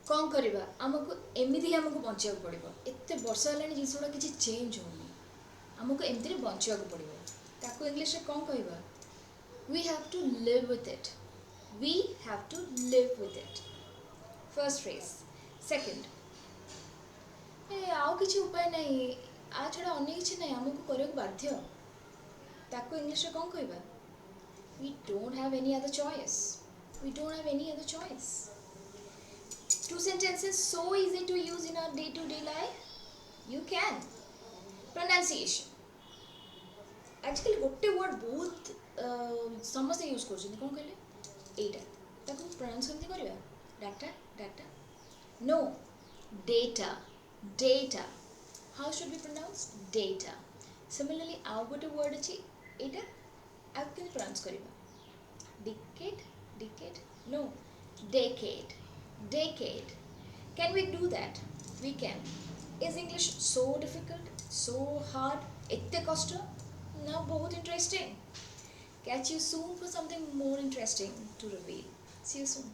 कौन करवा आमको एमती ही आमको बचा पड़ो एत वर्ष है जिस गुड़ा किसी चेंज होनी आमको एमती बचा पड़ो ताको इंग्लिश रे कौन कहवा we have to live with it we have to live with it first phrase second ए आउ किसी उपाय नहीं आ छड़ा अन्य किसी नहीं आमको करने बाध्य ताको इंग्लिश रे कौन कहवा we don't have any other choice we don't have any other choice two sentences so easy to use in our day to day life you can pronunciation आजकल गोटे वर्ड बहुत समस्त यूज कर कौन कहले एटा ताको प्रोनाउंस केमती करबा data data no data data how should we pronounce data similarly आउ गोटे वर्ड अछि एटा आप केमती प्रोनाउंस करबा decade decade no decade decade can we do that we can is English so difficult so hard itte kashta no bahut interesting catch you soon for something more interesting to reveal see you soon